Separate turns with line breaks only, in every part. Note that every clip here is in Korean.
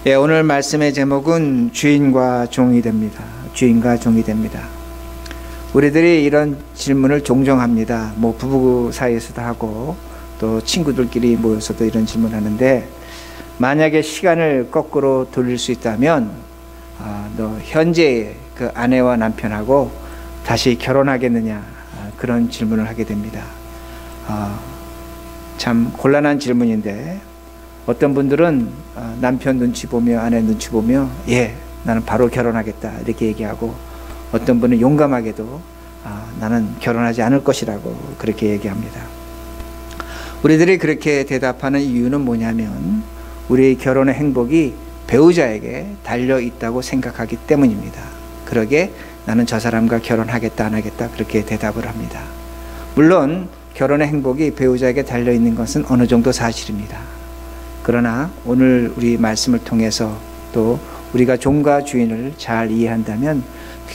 예, 오늘 말씀의 제목은 주인과 종이 됩니다. 주인과 종이 됩니다. 우리들이 이런 질문을 종종 합니다. 뭐 부부 사이에서도 하고 또 친구들끼리 모여서도 이런 질문을 하는데, 만약에 시간을 거꾸로 돌릴 수 있다면 너 현재의 그 아내와 남편하고 다시 결혼하겠느냐, 그런 질문을 하게 됩니다. 참 곤란한 질문인데, 어떤 분들은 남편 눈치 보며 아내 눈치 보며 예, 나는 바로 결혼하겠다 이렇게 얘기하고, 어떤 분은 용감하게도 나는 결혼하지 않을 것이라고 그렇게 얘기합니다. 우리들이 그렇게 대답하는 이유는 뭐냐면, 우리의 결혼의 행복이 배우자에게 달려 있다고 생각하기 때문입니다. 그러게 나는 저 사람과 결혼하겠다 안 하겠다 그렇게 대답을 합니다. 물론 결혼의 행복이 배우자에게 달려 있는 것은 어느 정도 사실입니다. 그러나 오늘 우리 말씀을 통해서 또 우리가 종과 주인을 잘 이해한다면,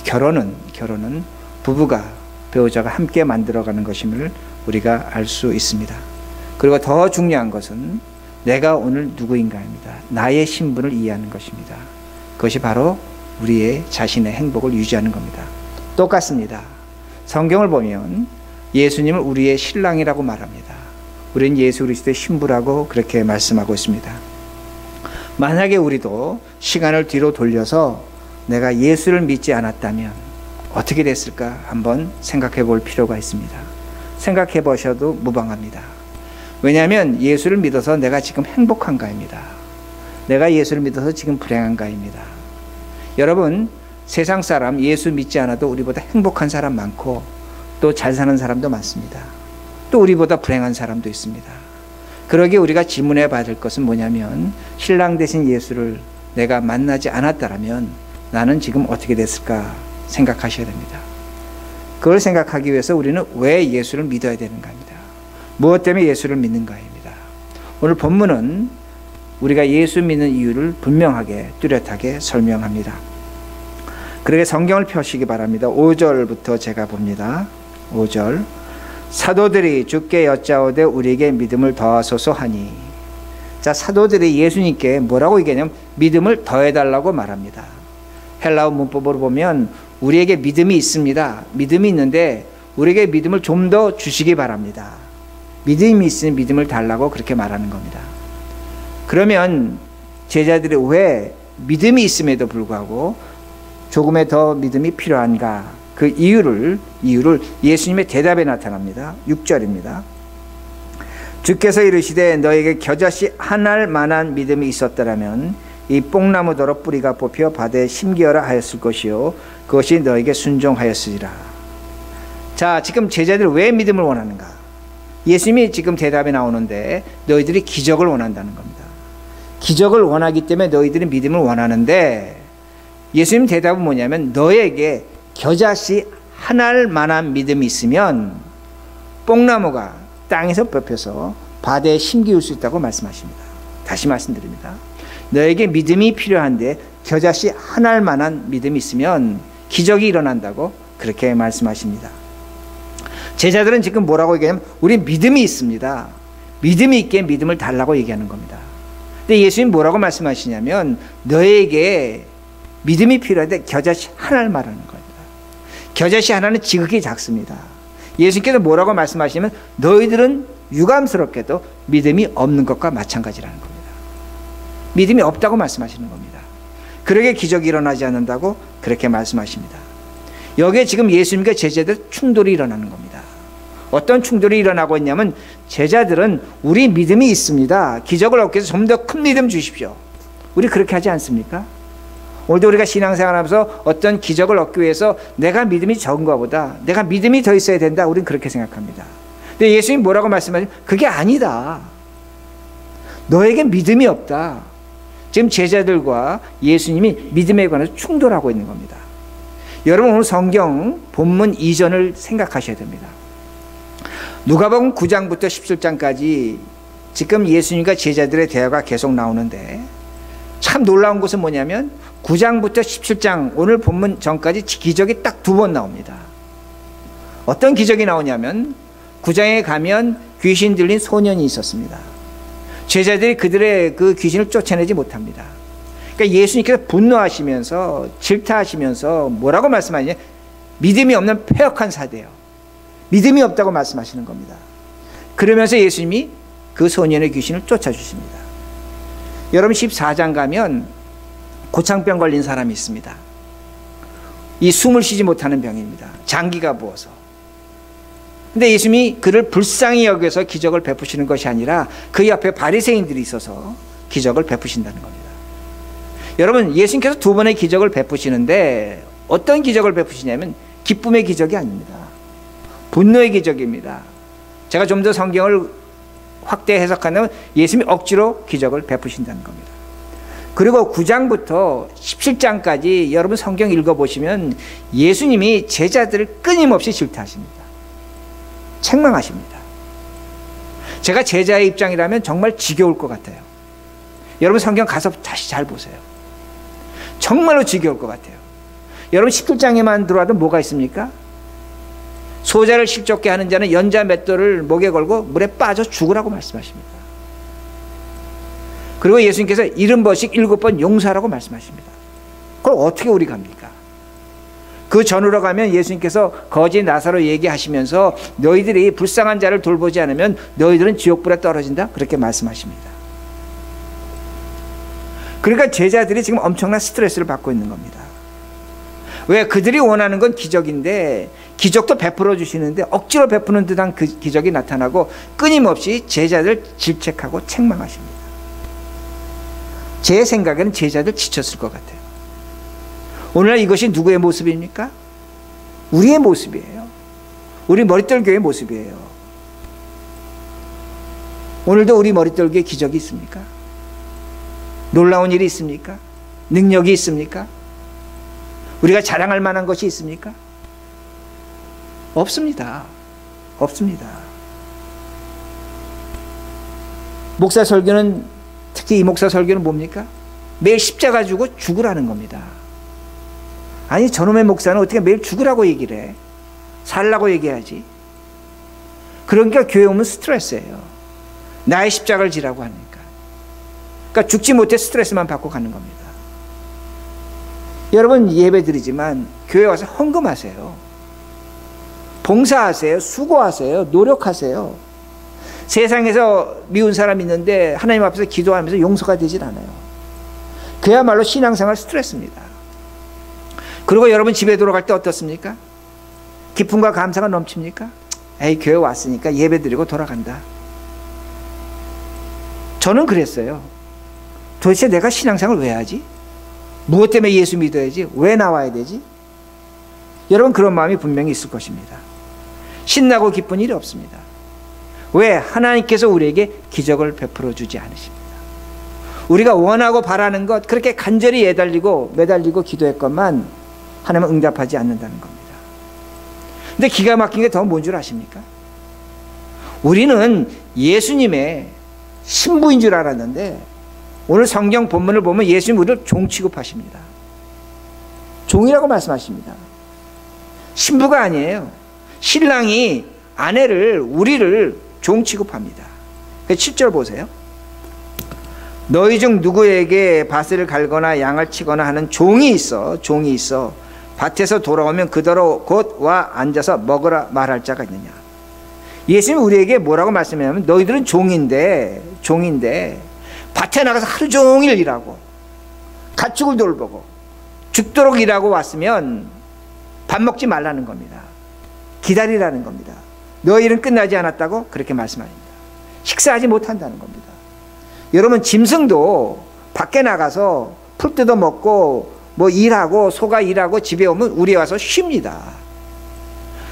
결혼은 부부가, 배우자가 함께 만들어가는 것임을 우리가 알 수 있습니다. 그리고 더 중요한 것은 내가 오늘 누구인가입니다. 나의 신분을 이해하는 것입니다. 그것이 바로 우리의 자신의 행복을 유지하는 겁니다. 똑같습니다. 성경을 보면 예수님을 우리의 신랑이라고 말합니다. 우리는 예수 그리스도의 신부라고 그렇게 말씀하고 있습니다. 만약에 우리도 시간을 뒤로 돌려서 내가 예수를 믿지 않았다면 어떻게 됐을까 한번 생각해 볼 필요가 있습니다. 생각해 보셔도 무방합니다. 왜냐하면 예수를 믿어서 내가 지금 행복한가입니다. 내가 예수를 믿어서 지금 불행한가입니다. 여러분, 세상 사람 예수 믿지 않아도 우리보다 행복한 사람 많고 또 잘 사는 사람도 많습니다. 또 우리보다 불행한 사람도 있습니다. 그러기에 우리가 질문해 봐야 될 것은 뭐냐면, 신랑 되신 예수를 내가 만나지 않았다면 나는 지금 어떻게 됐을까 생각하셔야 됩니다. 그걸 생각하기 위해서 우리는 왜 예수를 믿어야 되는가입니다. 무엇 때문에 예수를 믿는가입니다. 오늘 본문은 우리가 예수 믿는 이유를 분명하게 뚜렷하게 설명합니다. 그러게 성경을 펴시기 바랍니다. 5절부터 제가 봅니다. 5절. 사도들이 주께 여짜오되 우리에게 믿음을 더하소서 하니. 자, 사도들이 예수님께 뭐라고 얘기하냐면 믿음을 더해달라고 말합니다. 헬라어 문법으로 보면 우리에게 믿음이 있습니다. 믿음이 있는데 우리에게 믿음을 좀 더 주시기 바랍니다. 믿음이 있으니 믿음을 달라고 그렇게 말하는 겁니다. 그러면 제자들이 왜 믿음이 있음에도 불구하고 조금의 더 믿음이 필요한가? 그 이유를 예수님의 대답에 나타납니다. 6절입니다. 주께서 이르시되 너에게 겨자씨 한 알 만한 믿음이 있었더라면 이 뽕나무더러 뿌리가 뽑혀 바다에 심기어라 하였을 것이요 그것이 너에게 순종하였으리라. 자, 지금 제자들이 왜 믿음을 원하는가? 예수님이 지금 대답에 나오는데 너희들이 기적을 원한다는 겁니다. 기적을 원하기 때문에 너희들이 믿음을 원하는데, 예수님 대답은 뭐냐면 너에게 겨자씨 한 알 만한 믿음이 있으면 뽕나무가 땅에서 뽑혀서 바다에 심기울 수 있다고 말씀하십니다. 다시 말씀드립니다. 너에게 믿음이 필요한데 겨자씨 한 알 만한 믿음이 있으면 기적이 일어난다고 그렇게 말씀하십니다. 제자들은 지금 뭐라고 얘기하냐면 우리 믿음이 있습니다. 믿음이 있게 믿음을 달라고 얘기하는 겁니다. 근데 예수님 뭐라고 말씀하시냐면 너에게 믿음이 필요한데 겨자씨 한 알 말하는 겁니다. 겨자씨 하나는 지극히 작습니다. 예수님께서 뭐라고 말씀하시냐면 너희들은 유감스럽게도 믿음이 없는 것과 마찬가지라는 겁니다. 믿음이 없다고 말씀하시는 겁니다. 그러게 기적이 일어나지 않는다고 그렇게 말씀하십니다. 여기에 지금 예수님과 제자들 충돌이 일어나는 겁니다. 어떤 충돌이 일어나고 있냐면, 제자들은 우리 믿음이 있습니다. 기적을 얻기 위해서 좀 더 큰 믿음 주십시오. 우리 그렇게 하지 않습니까? 오늘도 우리가 신앙생활 하면서 어떤 기적을 얻기 위해서 내가 믿음이 적은 것보다 내가 믿음이 더 있어야 된다, 우리는 그렇게 생각합니다. 근데 예수님 뭐라고 말씀하시면 그게 아니다. 너에게 믿음이 없다. 지금 제자들과 예수님이 믿음에 관해서 충돌하고 있는 겁니다. 여러분, 오늘 성경 본문 이전을 생각하셔야 됩니다. 누가복음 9장부터 17장까지 지금 예수님과 제자들의 대화가 계속 나오는데, 참 놀라운 것은 뭐냐면 9장부터 17장 오늘 본문 전까지 기적이 딱 2번 나옵니다. 어떤 기적이 나오냐면 9장에 가면 귀신 들린 소년이 있었습니다. 제자들이 그들의 그 귀신을 쫓아내지 못합니다. 그러니까 예수님께서 분노하시면서 질타하시면서 뭐라고 말씀하시냐? 믿음이 없는 패역한 사대요. 믿음이 없다고 말씀하시는 겁니다. 그러면서 예수님이 그 소년의 귀신을 쫓아주십니다. 여러분 14장 가면 고창병 걸린 사람이 있습니다. 이 숨을 쉬지 못하는 병입니다. 장기가 부어서. 근데 예수님이 그를 불쌍히 여겨서 기적을 베푸시는 것이 아니라 그 옆에 바리새인들이 있어서 기적을 베푸신다는 겁니다. 여러분 예수님께서 두 번의 기적을 베푸시는데 어떤 기적을 베푸시냐면 기쁨의 기적이 아닙니다. 분노의 기적입니다. 제가 좀 더 성경을 확대 해석하면 예수님이 억지로 기적을 베푸신다는 겁니다. 그리고 9장부터 17장까지 여러분 성경 읽어보시면 예수님이 제자들을 끊임없이 질타하십니다. 책망하십니다. 제가 제자의 입장이라면 정말 지겨울 것 같아요. 여러분 성경 가서 다시 잘 보세요. 정말로 지겨울 것 같아요. 여러분 17장에만 들어와도 뭐가 있습니까? 소자를 실족게 하는 자는 연자 맷돌을 목에 걸고 물에 빠져 죽으라고 말씀하십니다. 그리고 예수님께서 70번씩 7번 용서하라고 말씀하십니다. 그걸 어떻게 우리가 합니까? 그 전으로 가면 예수님께서 거지 나사로 얘기하시면서 너희들이 불쌍한 자를 돌보지 않으면 너희들은 지옥불에 떨어진다 그렇게 말씀하십니다. 그러니까 제자들이 지금 엄청난 스트레스를 받고 있는 겁니다. 왜? 그들이 원하는 건 기적인데 기적도 베풀어 주시는데 억지로 베푸는 듯한 그 기적이 나타나고 끊임없이 제자들 질책하고 책망하십니다. 제 생각에는 제자들 지쳤을 것 같아요. 오늘날 이것이 누구의 모습입니까? 우리의 모습이에요. 우리 머릿돌 교회의 모습이에요. 오늘도 우리 머릿돌 교회에 기적이 있습니까? 놀라운 일이 있습니까? 능력이 있습니까? 우리가 자랑할 만한 것이 있습니까? 없습니다. 없습니다. 목사 설교는, 특히 이 목사 설교는 뭡니까? 매일 십자가 지고 죽으라는 겁니다. 아니 저놈의 목사는 어떻게 매일 죽으라고 얘기를 해? 살라고 얘기하지. 그러니까 교회 오면 스트레스예요. 나의 십자가를 지라고 하니까. 그러니까 죽지 못해 스트레스만 받고 가는 겁니다. 여러분 예배 드리지만 교회 와서 헌금하세요. 봉사하세요. 수고하세요. 노력하세요. 세상에서 미운 사람 있는데 하나님 앞에서 기도하면서 용서가 되질 않아요. 그야말로 신앙생활 스트레스입니다. 그리고 여러분 집에 돌아갈 때 어떻습니까? 기쁨과 감사가 넘칩니까? 에이 교회 왔으니까 예배 드리고 돌아간다. 저는 그랬어요. 도대체 내가 신앙생활 왜 하지? 무엇 때문에 예수 믿어야지? 왜 나와야 되지? 여러분 그런 마음이 분명히 있을 것입니다. 신나고 기쁜 일이 없습니다. 왜? 하나님께서 우리에게 기적을 베풀어 주지 않으십니다. 우리가 원하고 바라는 것 그렇게 간절히 매달리고 기도했건만 하나님은 응답하지 않는다는 겁니다. 근데 기가 막힌 게 더 뭔 줄 아십니까? 우리는 예수님의 신부인 줄 알았는데 오늘 성경 본문을 보면 예수님 우리를 종 취급하십니다. 종이라고 말씀하십니다. 신부가 아니에요. 신랑이 우리를 종 취급합니다. 7절 보세요. 너희 중 누구에게 밭을 갈거나 양을 치거나 하는 종이 있어 밭에서 돌아오면 그대로 곧 와 앉아서 먹으라 말할 자가 있느냐. 예수님이 우리에게 뭐라고 말씀하냐면 너희들은 종인데 밭에 나가서 하루 종일 일하고 가축을 돌보고 죽도록 일하고 왔으면 밥 먹지 말라는 겁니다. 기다리라는 겁니다. 너희 일은 끝나지 않았다고 그렇게 말씀합니다. 식사하지 못한다는 겁니다. 여러분 짐승도 밖에 나가서 풀 뜯어 먹고 일하고 소가 일하고 집에 오면 우리 와서 쉽니다.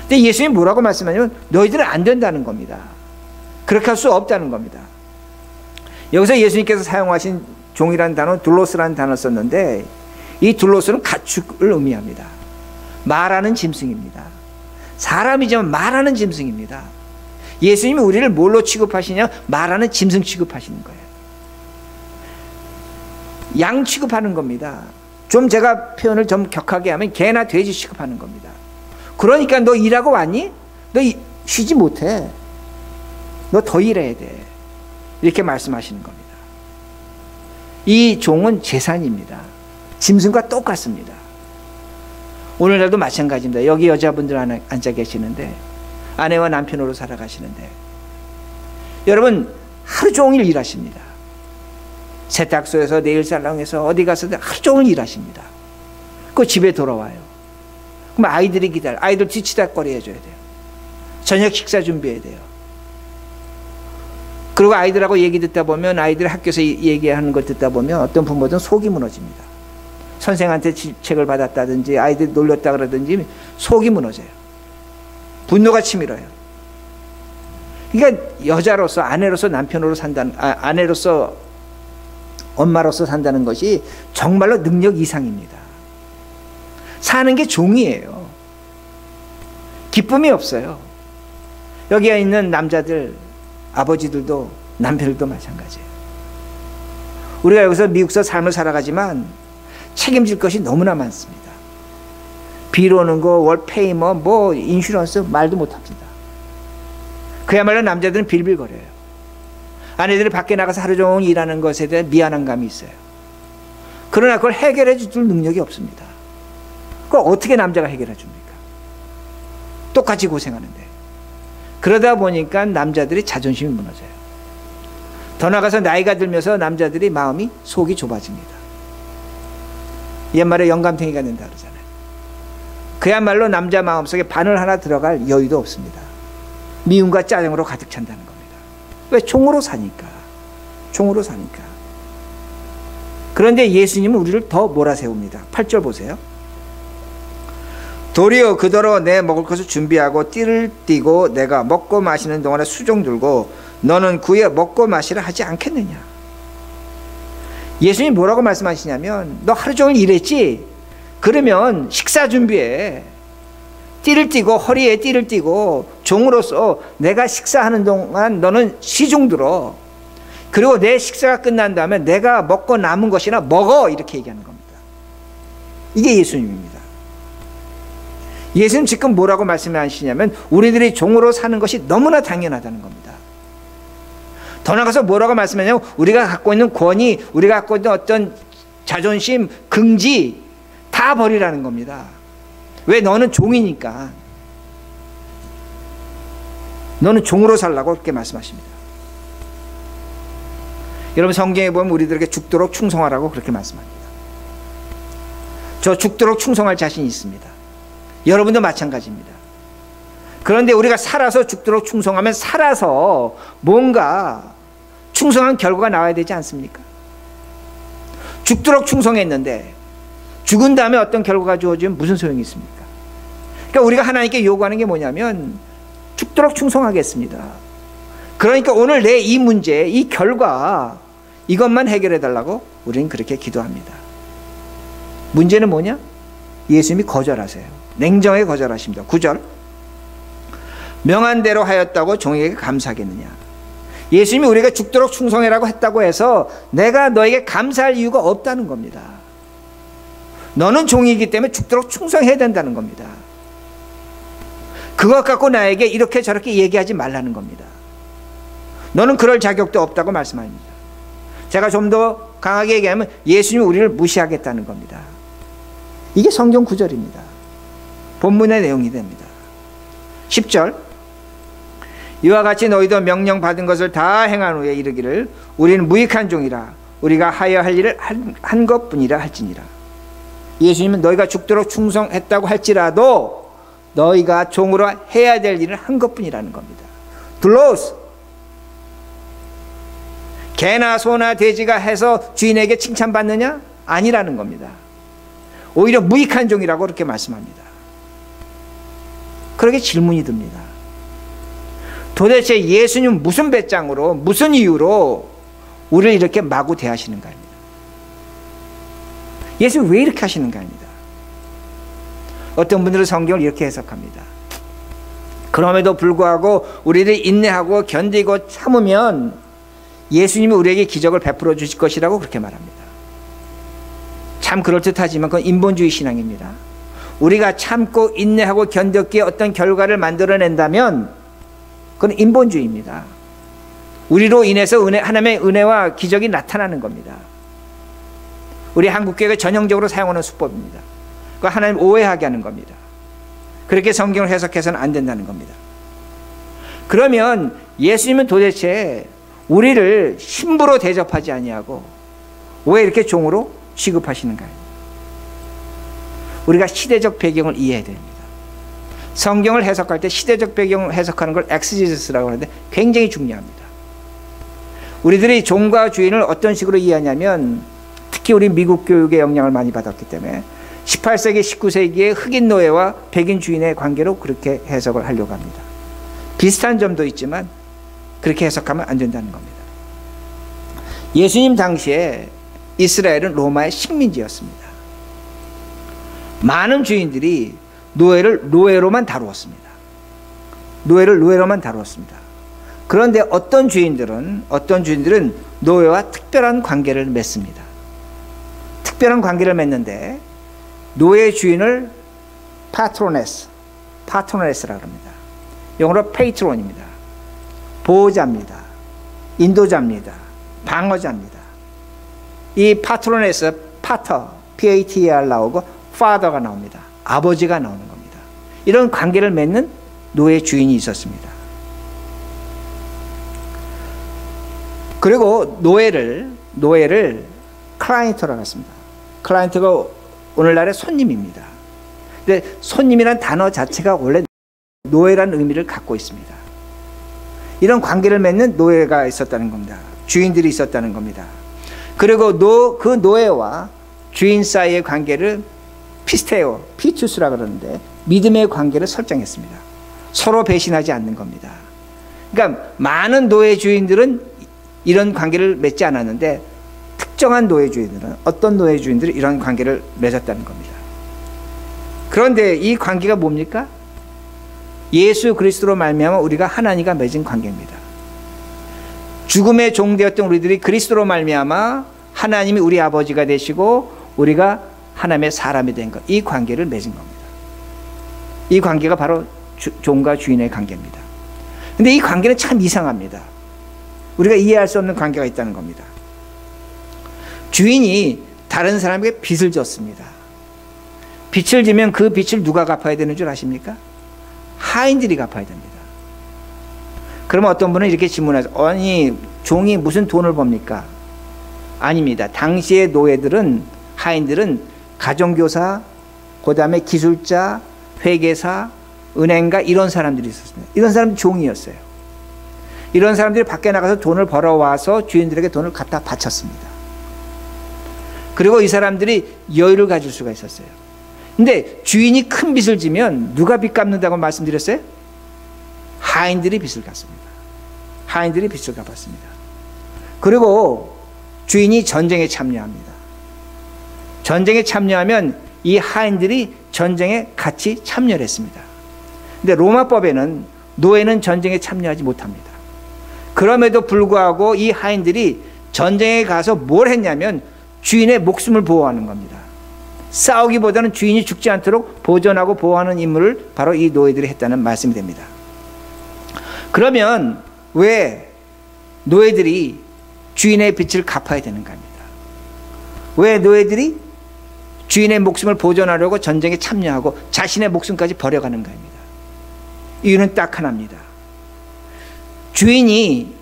근데 예수님이 뭐라고 말씀하냐면 너희들은 안 된다는 겁니다. 그렇게 할 수 없다는 겁니다. 여기서 예수님께서 사용하신 종이라는 단어 둘로스라는 단어를 썼는데 이 둘로스는 가축을 의미합니다. 말하는 짐승입니다. 사람이지만 말하는 짐승입니다. 예수님이 우리를 뭘로 취급하시냐? 말하는 짐승 취급하시는 거예요. 양 취급하는 겁니다. 좀 제가 표현을 좀 격하게 하면 개나 돼지 취급하는 겁니다. 그러니까 너 일하고 왔니? 너 쉬지 못해. 너 더 일해야 돼. 이렇게 말씀하시는 겁니다. 이 종은 재산입니다. 짐승과 똑같습니다. 오늘날도 마찬가지입니다. 여기 여자분들 앉아 계시는데 아내와 남편으로 살아가시는데 여러분 하루 종일 일하십니다. 세탁소에서 네일살롱에서 어디 가서 하루 종일 일하십니다. 그 집에 돌아와요. 그럼 아이들이 기다려. 아이들 뒤치다거리 해줘야 돼요. 저녁 식사 준비해야 돼요. 그리고 아이들하고 얘기 듣다 보면 아이들이 학교에서 얘기하는 걸 듣다 보면 어떤 부모들은 속이 무너집니다. 선생한테 질책을 받았다든지 아이들이 놀렸다 그러든지 속이 무너져요. 분노가 치밀어요. 그러니까 여자로서 아내로서 남편으로 산다는 아내로서 엄마로서 산다는 것이 정말로 능력 이상입니다. 사는 게 종이에요. 기쁨이 없어요. 여기에 있는 남자들 아버지들도 남편들도 마찬가지예요. 우리가 여기서 미국서 삶을 살아가지만 책임질 것이 너무나 많습니다. bil 오는 거, 월페이머, 뭐 인슈런스 말도 못합니다. 그야말로 남자들은 빌빌거려요. 아내들이 밖에 나가서 하루 종일 일하는 것에 대한 미안한 감이 있어요. 그러나 그걸 해결해 줄 능력이 없습니다. 그걸 어떻게 남자가 해결해 줍니까? 똑같이 고생하는데. 그러다 보니까 남자들이 자존심이 무너져요. 더 나가서 나이가 들면서 남자들이 마음이 속이 좁아집니다. 옛말에 영감탱이가 된다 그러잖아요. 그야말로 남자 마음속에 바늘 하나 들어갈 여유도 없습니다. 미움과 짜증으로 가득 찬다는 겁니다. 왜? 종으로 사니까. 종으로 사니까. 그런데 예수님은 우리를 더 몰아세웁니다. 8절 보세요. 도리어 그더러 내 먹을 것을 준비하고 띠를 띠고 내가 먹고 마시는 동안에 수종 들고 너는 그에 먹고 마시라 하지 않겠느냐. 예수님이 뭐라고 말씀하시냐면 너 하루 종일 일했지? 그러면 식사 준비해. 띠를 띠고 허리에 띠를 띠고 종으로서 내가 식사하는 동안 너는 시중 들어. 그리고 내 식사가 끝난 다음에 내가 먹고 남은 것이나 먹어. 이렇게 얘기하는 겁니다. 이게 예수님입니다. 예수님 지금 뭐라고 말씀하시냐면 우리들이 종으로 사는 것이 너무나 당연하다는 겁니다. 더 나가서 뭐라고 말씀하냐면 우리가 갖고 있는 권위, 우리가 갖고 있는 어떤 자존심, 긍지 다 버리라는 겁니다. 왜? 너는 종이니까. 너는 종으로 살라고 그렇게 말씀하십니다. 여러분 성경에 보면 우리들에게 죽도록 충성하라고 그렇게 말씀합니다. 저 죽도록 충성할 자신이 있습니다. 여러분도 마찬가지입니다. 그런데 우리가 살아서 죽도록 충성하면 살아서 뭔가 충성한 결과가 나와야 되지 않습니까? 죽도록 충성했는데 죽은 다음에 어떤 결과가 주어지면 무슨 소용이 있습니까? 그러니까 우리가 하나님께 요구하는 게 뭐냐면 죽도록 충성하겠습니다. 그러니까 오늘 내 이 문제, 이 결과 이것만 해결해 달라고 우리는 그렇게 기도합니다. 문제는 뭐냐? 예수님이 거절하세요. 냉정하게 거절하십니다. 9절 명한 대로 하였다고 종에게 감사하겠느냐. 예수님이 우리가 죽도록 충성해라고 했다고 해서 내가 너에게 감사할 이유가 없다는 겁니다. 너는 종이기 때문에 죽도록 충성해야 된다는 겁니다. 그것 갖고 나에게 이렇게 저렇게 얘기하지 말라는 겁니다. 너는 그럴 자격도 없다고 말씀합니다. 제가 좀 더 강하게 얘기하면 예수님이 우리를 무시하겠다는 겁니다. 이게 성경 구절입니다. 본문의 내용이 됩니다. 10절 이와 같이 너희도 명령받은 것을 다 행한 후에 이르기를 우리는 무익한 종이라 우리가 하여야 할 일을 한 것뿐이라 할지니라. 예수님은 너희가 죽도록 충성했다고 할지라도 너희가 종으로 해야 될 일을 한 것뿐이라는 겁니다. 둘로스 개나 소나 돼지가 해서 주인에게 칭찬받느냐? 아니라는 겁니다. 오히려 무익한 종이라고 그렇게 말씀합니다. 그렇게 질문이 듭니다. 도대체 예수님 무슨 배짱으로 무슨 이유로 우리를 이렇게 마구 대하시는가 합니다. 예수님 왜 이렇게 하시는가 합니다. 어떤 분들은 성경을 이렇게 해석합니다. 그럼에도 불구하고 우리를 인내하고 견디고 참으면 예수님이 우리에게 기적을 베풀어 주실 것이라고 그렇게 말합니다. 참 그럴듯하지만 그건 인본주의 신앙입니다. 우리가 참고 인내하고 견뎠기에 어떤 결과를 만들어낸다면 그건 인본주의입니다. 우리로 인해서 하나님의 은혜와 기적이 나타나는 겁니다. 우리 한국교회가 전형적으로 사용하는 수법입니다. 그 하나님 오해하게 하는 겁니다. 그렇게 성경을 해석해서는 안 된다는 겁니다. 그러면 예수님은 도대체 우리를 신부로 대접하지 아니하고 왜 이렇게 종으로 취급하시는가요? 우리가 시대적 배경을 이해해야 됩니다. 성경을 해석할 때 시대적 배경을 해석하는 걸 엑스지스라고 하는데 굉장히 중요합니다. 우리들이 종과 주인을 어떤 식으로 이해하냐면, 특히 우리 미국 교육의 영향을 많이 받았기 때문에 18세기, 19세기의 흑인 노예와 백인 주인의 관계로 그렇게 해석을 하려고 합니다. 비슷한 점도 있지만 그렇게 해석하면 안 된다는 겁니다. 예수님 당시에 이스라엘은 로마의 식민지였습니다. 많은 주인들이 노예를 노예로만 다루었습니다. 노예를 노예로만 다루었습니다. 그런데 어떤 주인들은 노예와 특별한 관계를 맺습니다. 특별한 관계를 맺는데 노예 주인을 파트로네스라고 합니다. 영어로 페이트론입니다. 보호자입니다. 인도자입니다. 방어자입니다. 이 파트로네스, PATER 나오고 father가 나옵니다. 아버지가 나오는 겁니다. 이런 관계를 맺는 노예 주인이 있었습니다. 그리고 노예를 클라이언트라고 했습니다. 클라이언트가 오늘날의 손님입니다. 근데 손님이란 단어 자체가 원래 노예라는 의미를 갖고 있습니다. 이런 관계를 맺는 노예가 있었다는 겁니다. 주인들이 있었다는 겁니다. 그리고 그 노예와 주인 사이의 관계를 피투스라고 그러는데 믿음의 관계를 설정했습니다. 서로 배신하지 않는 겁니다. 그러니까 많은 노예 주인들은 이런 관계를 맺지 않았는데 특정한 노예 주인들은, 어떤 노예 주인들이 이런 관계를 맺었다는 겁니다. 그런데 이 관계가 뭡니까? 예수 그리스도로 말미암아 우리가 하나님과 맺은 관계입니다. 죽음의 종 되었던 우리들이 그리스도로 말미암아 하나님이 우리 아버지가 되시고 우리가 하나님의 사람이 된 것, 이 관계를 맺은 겁니다. 이 관계가 바로 종과 주인의 관계입니다. 근데 이 관계는 참 이상합니다. 우리가 이해할 수 없는 관계가 있다는 겁니다. 주인이 다른 사람에게 빚을 졌습니다. 빚을 지면 그 빚을 누가 갚아야 되는 줄 아십니까? 하인들이 갚아야 됩니다. 그러면 어떤 분은 이렇게 질문하죠. 아니, 종이 무슨 돈을 법니까? 아닙니다. 당시의 노예들은, 하인들은 가정교사, 그 다음에 기술자, 회계사, 은행가, 이런 사람들이 있었습니다. 이런 사람들이 종이었어요. 이런 사람들이 밖에 나가서 돈을 벌어와서 주인들에게 돈을 갖다 바쳤습니다. 그리고 이 사람들이 여유를 가질 수가 있었어요. 근데 주인이 큰 빚을 지면 누가 빚 갚는다고 말씀드렸어요? 하인들이 빚을 갚습니다. 하인들이 빚을 갚았습니다. 그리고 주인이 전쟁에 참여합니다. 전쟁에 참여하면 이 하인들이 전쟁에 같이 참여를 했습니다. 근데 로마법에는 노예는 전쟁에 참여하지 못합니다. 그럼에도 불구하고 이 하인들이 전쟁에 가서 뭘 했냐면 주인의 목숨을 보호하는 겁니다. 싸우기보다는 주인이 죽지 않도록 보존하고 보호하는 임무를 바로 이 노예들이 했다는 말씀이 됩니다. 그러면 왜 노예들이 주인의 빚을 갚아야 되는가 합니다. 왜 노예들이 주인의 목숨을 보존하려고 전쟁에 참여하고 자신의 목숨까지 버려가는가 합니다. 이유는 딱 하나입니다. 주인이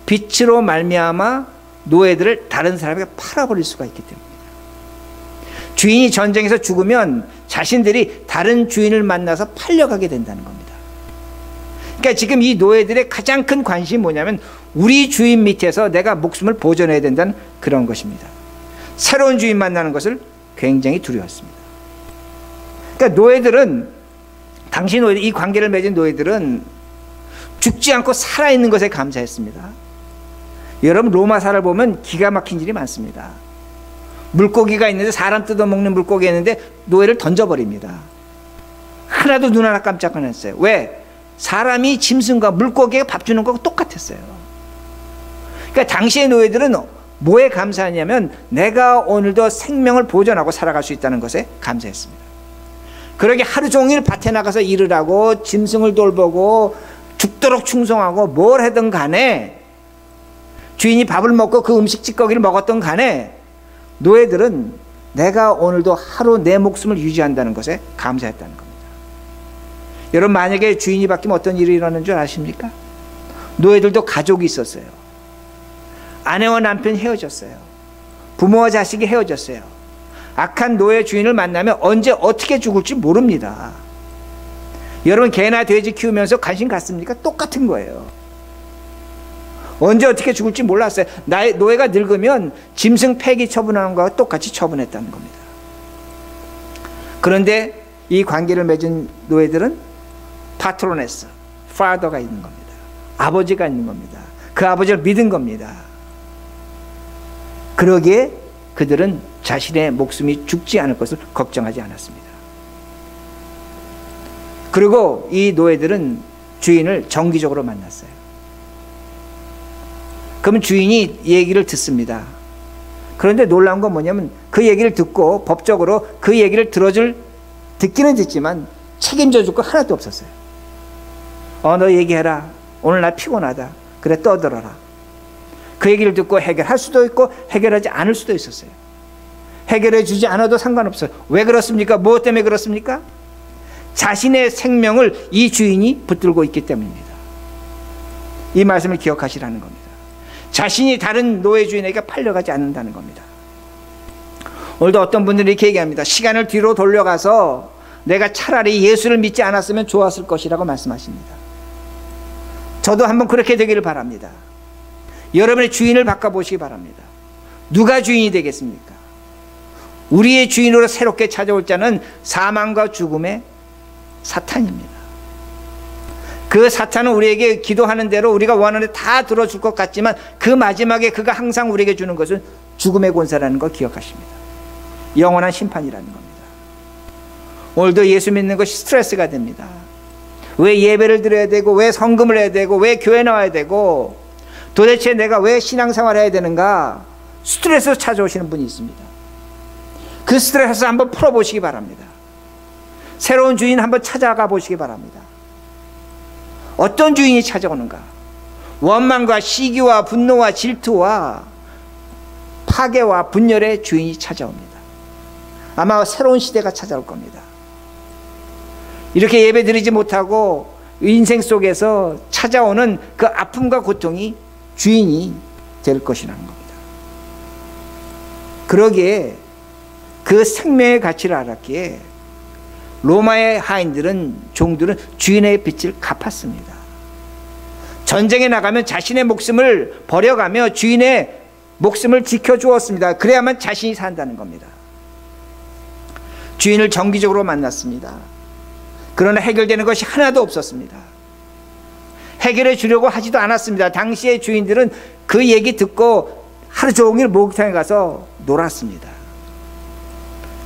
빚으로 말미암아 노예들을 다른 사람에게 팔아버릴 수가 있기 때문입니다. 주인이 전쟁에서 죽으면 자신들이 다른 주인을 만나서 팔려가게 된다는 겁니다. 그러니까 지금 이 노예들의 가장 큰 관심이 뭐냐면 우리 주인 밑에서 내가 목숨을 보존해야 된다는 그런 것입니다. 새로운 주인 만나는 것을 굉장히 두려워했습니다. 그러니까 노예들은, 당시 노예들, 이 관계를 맺은 노예들은 죽지 않고 살아있는 것에 감사했습니다. 여러분 로마사를 보면 기가 막힌 일이 많습니다. 물고기가 있는데, 사람 뜯어먹는 물고기가 있는데 노예를 던져버립니다. 하나도 눈 하나 깜짝 안 했어요. 왜? 사람이 짐승과 물고기에 밥 주는 거하고 똑같았어요. 그러니까 당시의 노예들은 뭐에 감사하냐면 내가 오늘도 생명을 보존하고 살아갈 수 있다는 것에 감사했습니다. 그러게 하루 종일 밭에 나가서 일을 하고 짐승을 돌보고 죽도록 충성하고 뭘 하든 간에, 주인이 밥을 먹고 그 음식 찌꺼기를 먹었던 간에 노예들은 내가 오늘도 하루 내 목숨을 유지한다는 것에 감사했다는 겁니다. 여러분, 만약에 주인이 바뀌면 어떤 일이 일어나는 줄 아십니까? 노예들도 가족이 있었어요. 아내와 남편이 헤어졌어요. 부모와 자식이 헤어졌어요. 악한 노예 주인을 만나면 언제 어떻게 죽을지 모릅니다. 여러분, 개나 돼지 키우면서 관심 갖습니까? 똑같은 거예요. 언제 어떻게 죽을지 몰랐어요. 나의 노예가 늙으면 짐승 폐기 처분하는 것과 똑같이 처분했다는 겁니다. 그런데 이 관계를 맺은 노예들은 파트로네스, 파더가 있는 겁니다. 아버지가 있는 겁니다. 그 아버지를 믿은 겁니다. 그러기에 그들은 자신의 목숨이 죽지 않을 것을 걱정하지 않았습니다. 그리고 이 노예들은 주인을 정기적으로 만났어요. 그러면 주인이 얘기를 듣습니다. 그런데 놀라운 건 뭐냐면 그 얘기를 듣고 법적으로 그 얘기를 듣기는 듣지만 책임져 줄 거 하나도 없었어요. 너 얘기해라. 오늘 나 피곤하다. 그래, 떠들어라. 그 얘기를 듣고 해결할 수도 있고 해결하지 않을 수도 있었어요. 해결해 주지 않아도 상관없어요. 왜 그렇습니까? 무엇 때문에 그렇습니까? 자신의 생명을 이 주인이 붙들고 있기 때문입니다. 이 말씀을 기억하시라는 겁니다. 자신이 다른 노예 주인에게 팔려가지 않는다는 겁니다. 오늘도 어떤 분들이 이렇게 얘기합니다. 시간을 뒤로 돌려가서 내가 차라리 예수를 믿지 않았으면 좋았을 것이라고 말씀하십니다. 저도 한번 그렇게 되기를 바랍니다. 여러분의 주인을 바꿔보시기 바랍니다. 누가 주인이 되겠습니까? 우리의 주인으로 새롭게 찾아올 자는 사망과 죽음의 사탄입니다. 그 사탄은 우리에게 기도하는 대로 우리가 원하는 데 다 들어줄 것 같지만 그 마지막에 그가 항상 우리에게 주는 것은 죽음의 권세라는 걸 기억하십니다. 영원한 심판이라는 겁니다. 오늘도 예수 믿는 것이 스트레스가 됩니다. 왜 예배를 드려야 되고, 왜 성금을 해야 되고, 왜 교회 나와야 되고, 도대체 내가 왜 신앙생활을 해야 되는가? 스트레스로 찾아오시는 분이 있습니다. 그 스트레스 한번 풀어보시기 바랍니다. 새로운 주인 한번 찾아가 보시기 바랍니다. 어떤 주인이 찾아오는가? 원망과 시기와 분노와 질투와 파괴와 분열의 주인이 찾아옵니다. 아마 새로운 시대가 찾아올 겁니다. 이렇게 예배 드리지 못하고 인생 속에서 찾아오는 그 아픔과 고통이 주인이 될 것이라는 겁니다. 그러기에 그 생명의 가치를 알았기에 로마의 하인들은, 종들은 주인의 빚을 갚았습니다. 전쟁에 나가면 자신의 목숨을 버려가며 주인의 목숨을 지켜주었습니다. 그래야만 자신이 산다는 겁니다. 주인을 정기적으로 만났습니다. 그러나 해결되는 것이 하나도 없었습니다. 해결해 주려고 하지도 않았습니다. 당시의 주인들은 그 얘기 듣고 하루 종일 목욕탕에 가서 놀았습니다.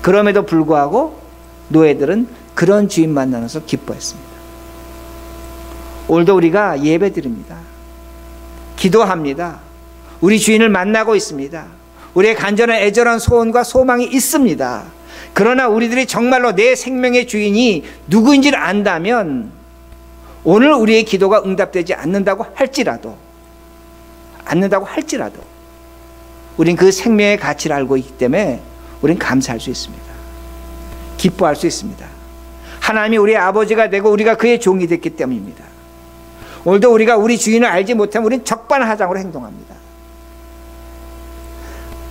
그럼에도 불구하고 노예들은 그런 주인 만나서 기뻐했습니다. 오늘도 우리가 예배 드립니다. 기도합니다. 우리 주인을 만나고 있습니다. 우리의 간절한 애절한 소원과 소망이 있습니다. 그러나 우리들이 정말로 내 생명의 주인이 누구인지를 안다면 오늘 우리의 기도가 응답되지 않는다고 할지라도 우린 그 생명의 가치를 알고 있기 때문에 우린 감사할 수 있습니다. 기뻐할 수 있습니다. 하나님이 우리의 아버지가 되고 우리가 그의 종이 됐기 때문입니다. 오늘도 우리가 우리 주인을 알지 못하면 우린 적반하장으로 행동합니다.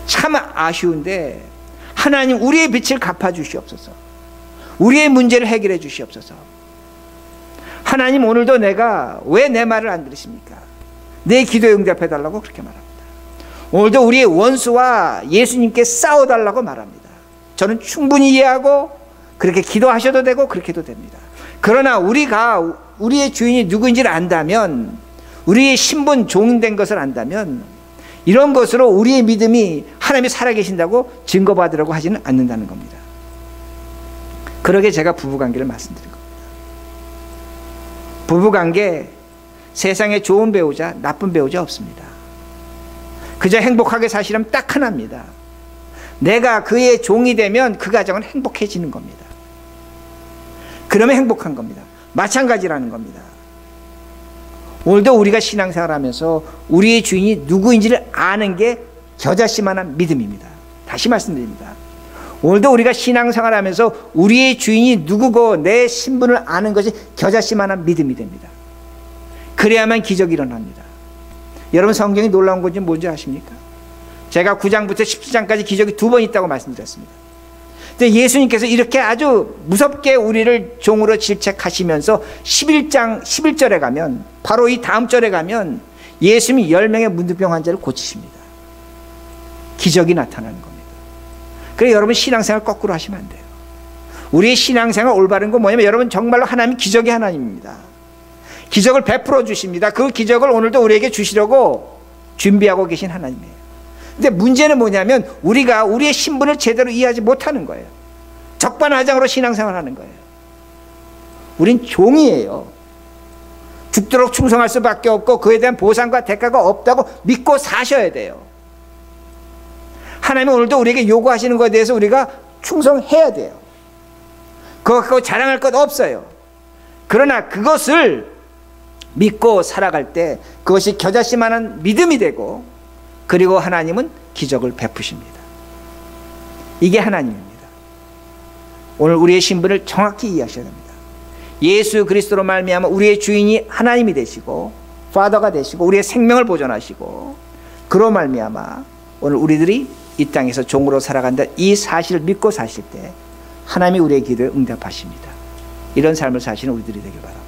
참 아쉬운데 하나님 우리의 빚을 갚아주시옵소서. 우리의 문제를 해결해 주시옵소서. 하나님, 오늘도 내가 왜 내 말을 안 들으십니까? 내 기도에 응답해달라고 그렇게 말합니다. 오늘도 우리의 원수와 예수님께 싸워달라고 말합니다. 저는 충분히 이해하고 그렇게 기도하셔도 되고 그렇게 해도 됩니다. 그러나 우리가 우리의 주인이 누구인지를 안다면, 우리의 신분 종된 것을 안다면 이런 것으로 우리의 믿음이 하나님이 살아계신다고 증거받으려고 하지는 않는다는 겁니다. 그러게 제가 부부관계를 말씀드린 겁니다. 부부관계, 세상에 좋은 배우자, 나쁜 배우자 없습니다. 그저 행복하게 사시려면 딱 하나입니다. 내가 그의 종이 되면 그 가정은 행복해지는 겁니다. 그러면 행복한 겁니다. 마찬가지라는 겁니다. 오늘도 우리가 신앙생활하면서 우리의 주인이 누구인지를 아는 게 겨자씨만한 믿음입니다. 다시 말씀드립니다. 오늘도 우리가 신앙생활하면서 우리의 주인이 누구고 내 신분을 아는 것이 겨자씨만한 믿음이 됩니다. 그래야만 기적이 일어납니다. 여러분, 성경이 놀라운 건지 뭔지 아십니까? 제가 9장부터 17장까지 기적이 2번 있다고 말씀드렸습니다. 근데 예수님께서 이렇게 아주 무섭게 우리를 종으로 질책하시면서 11장 11절에 가면, 바로 이 다음 절에 가면 예수님이 10명의 문둥병 환자를 고치십니다. 기적이 나타나는 겁니다. 그래서 여러분, 신앙생활 거꾸로 하시면 안 돼요. 우리의 신앙생활 올바른 건 뭐냐면, 여러분, 정말로 하나님이 기적의 하나님입니다. 기적을 베풀어 주십니다. 그 기적을 오늘도 우리에게 주시려고 준비하고 계신 하나님이에요. 근데 문제는 뭐냐면, 우리가 우리의 신분을 제대로 이해하지 못하는 거예요. 적반하장으로 신앙생활하는 거예요. 우린 종이에요. 죽도록 충성할 수밖에 없고 그에 대한 보상과 대가가 없다고 믿고 사셔야 돼요. 하나님은 오늘도 우리에게 요구하시는 것에 대해서 우리가 충성해야 돼요. 그거 갖고 자랑할 것 없어요. 그러나 그것을 믿고 살아갈 때 그것이 겨자씨만한 믿음이 되고, 그리고 하나님은 기적을 베푸십니다. 이게 하나님입니다. 오늘 우리의 신분을 정확히 이해하셔야 됩니다. 예수 그리스도로 말미암아 우리의 주인이 하나님이 되시고 파더가 되시고 우리의 생명을 보존하시고, 그로 말미암아 오늘 우리들이 이 땅에서 종으로 살아간다, 이 사실을 믿고 사실 때 하나님이 우리의 기도에 응답하십니다. 이런 삶을 사시는 우리들이 되길 바랍니다.